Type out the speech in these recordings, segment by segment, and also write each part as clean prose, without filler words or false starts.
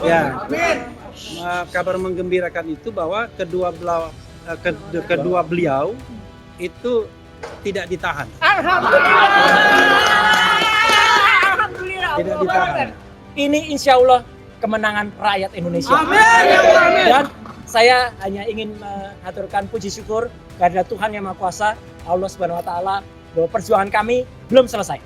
Ya, kabar menggembirakan itu bahwa kedua beliau itu tidak ditahan. Alhamdulillah. Tidak ditahan. Ini insya Allah kemenangan rakyat Indonesia. Amin. Dan saya hanya ingin mengaturkan puji syukur kepada Tuhan Yang Maha Kuasa, Allah Subhanahu Wa Taala, bahwa perjuangan kami belum selesai.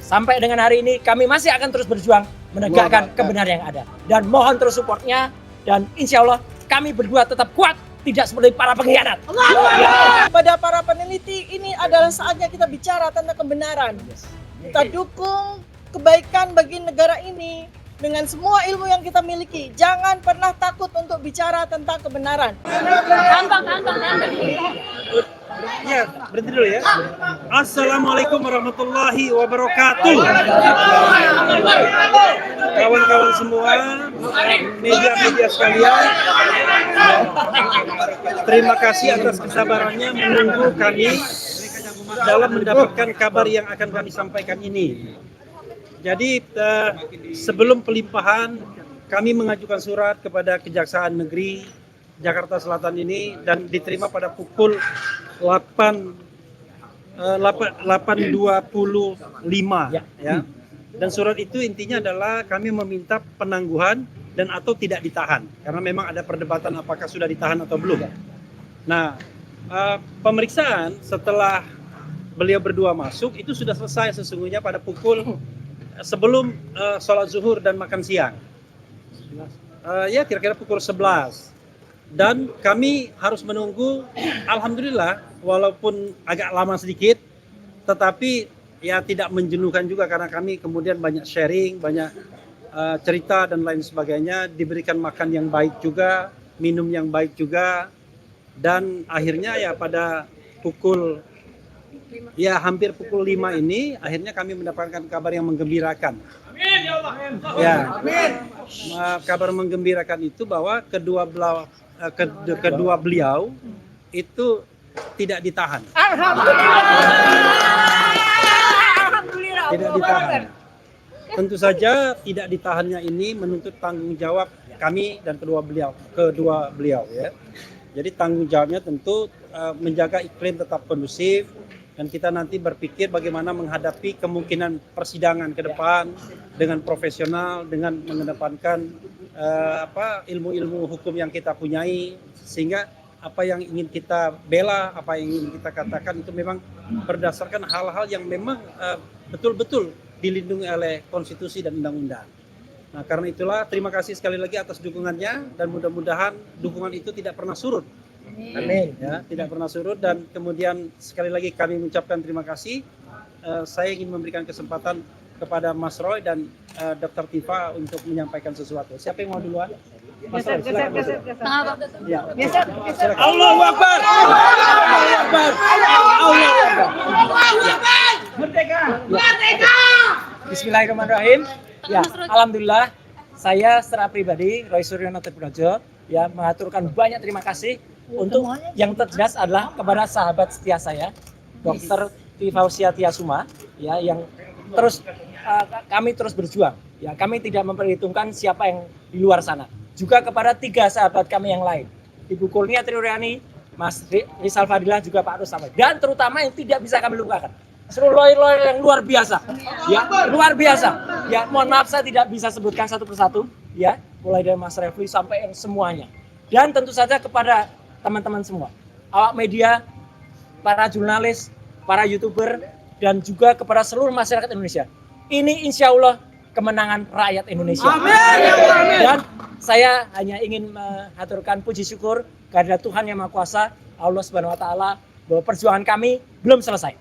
Sampai dengan hari ini kami masih akan terus berjuang menegakkan kebenaran yang ada. Dan mohon terus supportnya, dan insya Allah kami berdua tetap kuat, tidak seperti para pengkhianat. Pada para peneliti, ini adalah saatnya kita bicara tentang kebenaran. Kita dukung kebaikan bagi negara ini dengan semua ilmu yang kita miliki. Jangan pernah takut untuk bicara tentang kebenaran. Ya, berhenti dulu ya. Assalamualaikum warahmatullahi wabarakatuh. Kawan-kawan semua, media-media sekalian, terima kasih atas kesabarannya menunggu kami dalam mendapatkan kabar yang akan kami sampaikan ini. Jadi sebelum pelimpahan, kami mengajukan surat kepada Kejaksaan Negeri Jakarta Selatan ini dan diterima pada pukul 8.25 ya. Dan surat itu intinya adalah kami meminta penangguhan dan atau tidak ditahan karena memang ada perdebatan apakah sudah ditahan atau belum. Nah, pemeriksaan setelah beliau berdua masuk itu sudah selesai sesungguhnya pada pukul sebelum sholat zuhur dan makan siang. Ya kira-kira pukul 11. Dan kami harus menunggu, alhamdulillah walaupun agak lama sedikit, tetapi ya tidak menjenuhkan juga karena kami kemudian banyak sharing, banyak cerita dan lain sebagainya, diberikan makan yang baik juga, minum yang baik juga, dan akhirnya ya pada pukul ya hampir pukul 5 ini akhirnya kami mendapatkan kabar yang menggembirakan. Amin ya Allah. Ya. Amin. Kabar menggembirakan itu bahwa kedua beliau itu tidak ditahan. Alhamdulillah. Tidak ditahan. Tentu saja tidak ditahannya ini menuntut tanggung jawab kami dan kedua beliau ya. Jadi tanggung jawabnya tentu menjaga iklim tetap kondusif dan kita nanti berpikir bagaimana menghadapi kemungkinan persidangan ke depan dengan profesional, dengan mengedepankan ilmu-ilmu hukum yang kita punyai, sehingga apa yang ingin kita bela, apa yang ingin kita katakan itu memang berdasarkan hal-hal yang memang betul-betul dilindungi oleh konstitusi dan undang-undang. Nah, karena itulah terima kasih sekali lagi atas dukungannya dan mudah-mudahan dukungan itu tidak pernah surut. Amin. Ya, tidak pernah surut dan kemudian sekali lagi kami mengucapkan terima kasih. Saya ingin memberikan kesempatan kepada Mas Roy dan Dr. Tifa untuk menyampaikan sesuatu. Siapa yang mau duluan? Mas Roy, silakan. Ya. Allahu Akbar. Allahu Akbar. Allahu Akbar. Merdeka. Merdeka. Bismillahirrahmanirrahim. Ya, alhamdulillah saya secara pribadi Roy Suryono Triprojo ya mengaturkan banyak terima kasih untuk yang terjelas adalah kepada sahabat setia saya Dr. Tifausia Tiasuma ya yang terus kami terus berjuang ya, kami tidak memperhitungkan siapa yang di luar sana, juga kepada 3 sahabat kami yang lain, Ibu Kurnia Triuryani, Mas Rizal Fadilah, juga Pak Rustamai, dan terutama yang tidak bisa kami lupakan seluruh lawyer yang luar biasa ya, luar biasa ya. Mohon maaf saya tidak bisa sebutkan satu persatu ya, mulai dari Mas Refli sampai yang semuanya, dan tentu saja kepada teman-teman semua, awak media, para jurnalis, para YouTuber, dan juga kepada seluruh masyarakat Indonesia. Ini insya Allah kemenangan rakyat Indonesia. Amin. Dan saya hanya ingin mengaturkan puji syukur kepada Tuhan Yang Maha Kuasa, Allah Subhanahu Wa Taala, bahwa perjuangan kami belum selesai.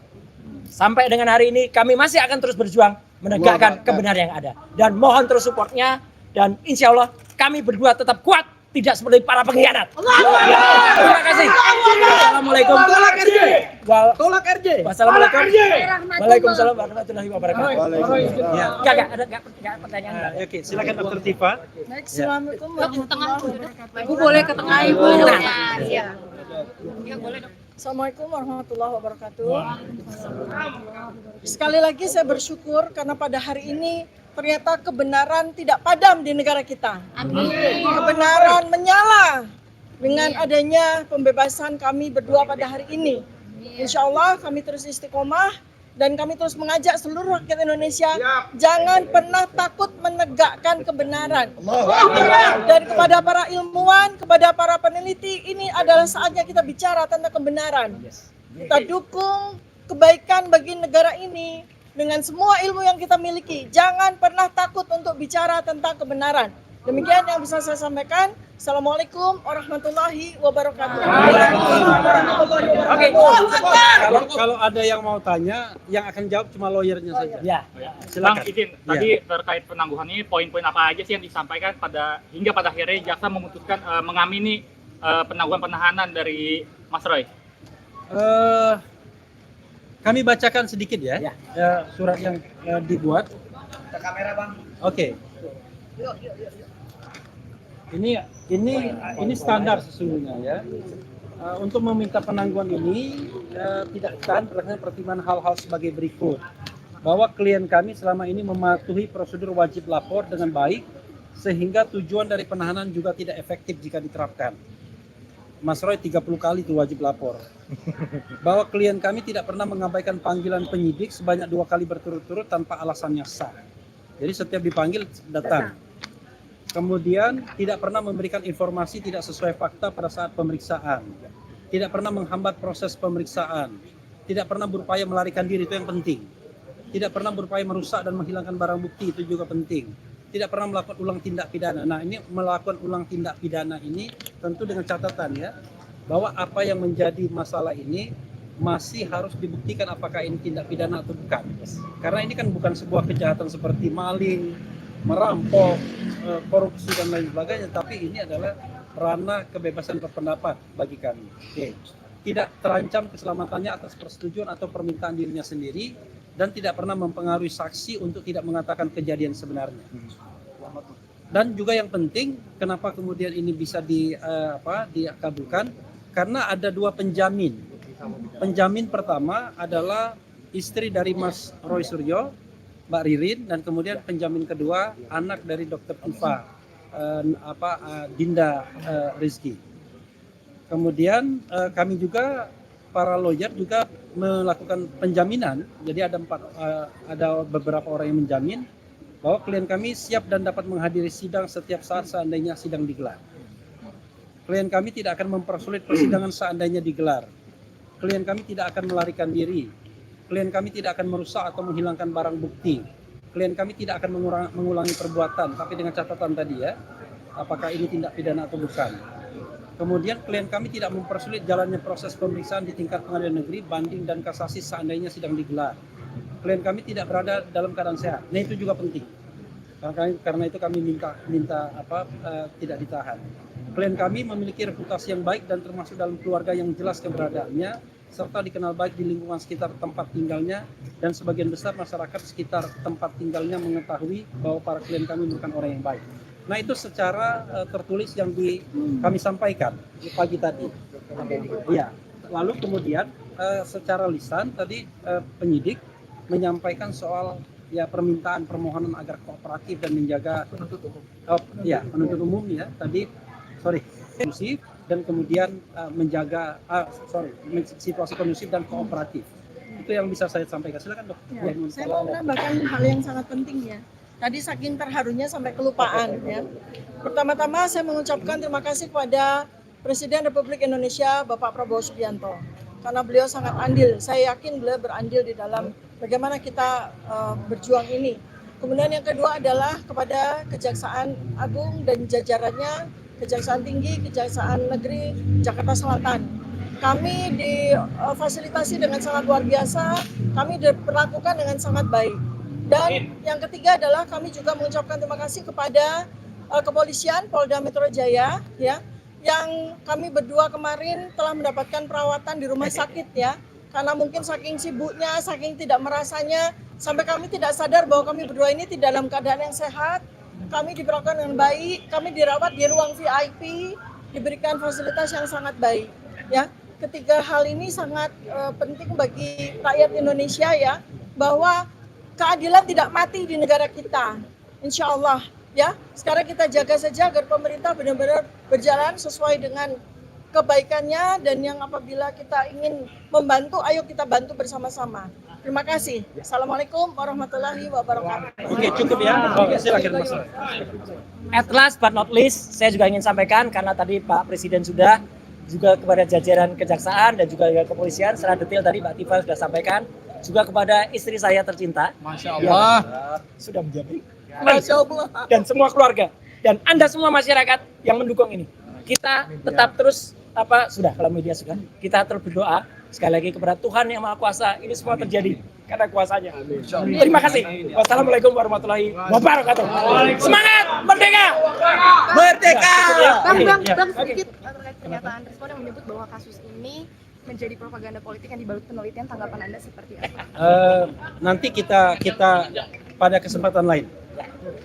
Sampai dengan hari ini kami masih akan terus berjuang menegakkan kebenaran yang ada. Dan mohon terus supportnya, dan insya Allah kami berdua tetap kuat, tidak seperti para pengkhianat. Terima kasih. Assalamualaikum. Tolak RJ. Tolak RJ. Wassalamualaikum. Waalaikumsalam warahmatullahi wabarakatuh. Ya, enggak pertanyaan. Oke, silakan Dr. Tifa. Baik, assalamualaikum warahmatullahi wabarakatuh. Ibu boleh ke tengah Ibu. Ya, boleh dong. Assalamualaikum warahmatullahi wabarakatuh. Sekali lagi saya bersyukur karena pada hari ini ternyata kebenaran tidak padam di negara kita. Amin. Kebenaran menyala dengan adanya pembebasan kami berdua pada hari ini. Insya Allah kami terus istiqomah dan kami terus mengajak seluruh rakyat Indonesia jangan pernah takut menegakkan kebenaran. Dan kepada para ilmuwan, kepada para peneliti, ini adalah saatnya kita bicara tentang kebenaran. Kita dukung kebaikan bagi negara ini dengan semua ilmu yang kita miliki. Jangan pernah takut untuk bicara tentang kebenaran. Demikian yang bisa saya sampaikan. Assalamualaikum warahmatullahi wabarakatuh. Oke. Kalau ada yang mau tanya, yang akan jawab cuma lawyernya saja. Ya. Bang, Silakan. izin, tadi terkait penangguhan ini poin-poin apa aja sih yang disampaikan hingga pada akhirnya jaksa memutuskan mengamini penangguhan penahanan dari Mas Roy? Kami bacakan sedikit ya, Ya. surat yang dibuat. Ke kamera bang. Oke. Ini standar sesungguhnya ya. Untuk meminta penangguhan ini tidak ditahan berdasarkan pertimbangan hal-hal sebagai berikut. Bahwa klien kami selama ini mematuhi prosedur wajib lapor dengan baik sehingga tujuan dari penahanan juga tidak efektif jika diterapkan. Mas Roy 30 kali itu wajib lapor. Bahwa klien kami tidak pernah mengabaikan panggilan penyidik sebanyak 2 kali berturut-turut tanpa alasannya sah. Jadi setiap dipanggil datang. Kemudian tidak pernah memberikan informasi tidak sesuai fakta pada saat pemeriksaan. Tidak pernah menghambat proses pemeriksaan. Tidak pernah berupaya melarikan diri, itu yang penting. Tidak pernah berupaya merusak dan menghilangkan barang bukti, itu juga penting. Tidak pernah melakukan ulang tindak pidana. Nah, ini melakukan ulang tindak pidana ini tentu dengan catatan ya, bahwa apa yang menjadi masalah ini masih harus dibuktikan apakah ini tindak pidana atau bukan. Karena ini kan bukan sebuah kejahatan seperti maling, merampok, korupsi dan lain sebagainya, tapi ini adalah ranah kebebasan berpendapat bagi kami. Oke. Tidak terancam keselamatannya atas persetujuan atau permintaan dirinya sendiri dan tidak pernah mempengaruhi saksi untuk tidak mengatakan kejadian sebenarnya. Dan juga yang penting, kenapa kemudian ini bisa dikabulkan? Karena ada 2 penjamin. Penjamin pertama adalah istri dari Mas Roy Suryo, Mbak Ririn, dan kemudian penjamin kedua anak dari Dr. Tifa, Dinda Rizky. Kemudian kami juga para lawyer juga melakukan penjaminan. Jadi ada beberapa orang yang menjamin bahwa klien kami siap dan dapat menghadiri sidang setiap saat seandainya sidang digelar. Klien kami tidak akan mempersulit persidangan seandainya digelar. Klien kami tidak akan melarikan diri. Klien kami tidak akan merusak atau menghilangkan barang bukti. Klien kami tidak akan mengulangi perbuatan, tapi dengan catatan tadi ya, apakah ini tindak pidana atau bukan. Kemudian klien kami tidak mempersulit jalannya proses pemeriksaan di tingkat pengadilan negeri, banding dan kasasi seandainya sidang digelar. Klien kami tidak berada dalam keadaan sehat. Nah itu juga penting. Karena itu kami minta tidak ditahan. Klien kami memiliki reputasi yang baik dan termasuk dalam keluarga yang jelas keberadaannya, serta dikenal baik di lingkungan sekitar tempat tinggalnya, dan sebagian besar masyarakat sekitar tempat tinggalnya mengetahui bahwa para klien kami merupakan orang yang baik. Nah itu secara tertulis yang kami sampaikan di pagi tadi. Ya. Lalu kemudian secara lisan tadi penyidik menyampaikan soal ya permintaan permohonan agar kooperatif dan menjaga penuntut umum ya tadi kondusif dan kemudian menjaga situasi kondusif dan kooperatif. Itu yang bisa saya sampaikan. Silakan dok. Ya, saya mau menambahkan hal yang sangat penting ya. Tadi saking terharunya sampai kelupaan ya. Pertama-tama saya mengucapkan terima kasih kepada Presiden Republik Indonesia Bapak Prabowo Subianto karena beliau sangat andil. Saya yakin beliau berandil di dalam bagaimana kita berjuang ini. Kemudian yang kedua adalah kepada Kejaksaan Agung dan jajarannya, Kejaksaan Tinggi, Kejaksaan Negeri Jakarta Selatan. Kami difasilitasi dengan sangat luar biasa, kami diperlakukan dengan sangat baik. Dan yang ketiga adalah kami juga mengucapkan terima kasih kepada kepolisian Polda Metro Jaya ya, yang kami berdua kemarin telah mendapatkan perawatan di rumah sakit ya. Karena mungkin saking sibuknya, saking tidak merasanya, sampai kami tidak sadar bahwa kami berdua ini tidak dalam keadaan yang sehat. Kami diperlakukan dengan baik, kami dirawat di ruang VIP, diberikan fasilitas yang sangat baik. Ya, ketiga hal ini sangat penting bagi rakyat Indonesia ya, bahwa keadilan tidak mati di negara kita. Insya Allah ya. Sekarang kita jaga saja agar pemerintah benar-benar berjalan sesuai dengan kebaikannya, dan yang apabila kita ingin membantu, ayo kita bantu bersama-sama. Terima kasih. Assalamualaikum warahmatullahi wabarakatuh. Oke, cukup ya. Oke, silakan Mas. At last but not least, saya juga ingin sampaikan karena tadi Pak Presiden sudah juga kepada jajaran kejaksaan dan juga kepolisian secara detail tadi Mbak Tifa sudah sampaikan, juga kepada istri saya tercinta, Masya Allah. sudah menjadi Masya Allah. dan semua keluarga dan Anda semua masyarakat yang mendukung ini. Kita tetap terus kalau media sudah, kita terus berdoa sekali lagi kepada Tuhan yang Maha Kuasa, ini semua terjadi karena kuasanya. Terima kasih. Wassalamualaikum warahmatullahi wabarakatuh. Semangat merdeka! Merdeka! Bang, sedikit terkait pernyataan Rispo yang menyebut bahwa kasus ini menjadi propaganda politik yang dibalut penelitian, tanggapan Anda seperti apa? Nanti kita pada kesempatan lain.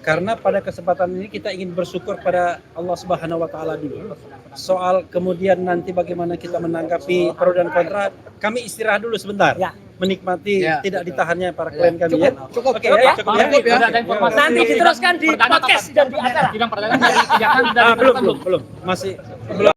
Karena pada kesempatan ini kita ingin bersyukur pada Allah Subhanahu wa taala dulu. Soal kemudian nanti bagaimana kita menanggapi pro dan kontra, kami istirahat dulu sebentar. Ya. Menikmati Ya. tidak ditahannya para klien kami ya. Cukup. Oke ya, cukup ya. Sudah ada informasi. Nanti diteruskan di Perdana podcast apa? dan di acara. Sidang perdana dari kejaksaan sudah Belum, diteruskan belum. Masih belum.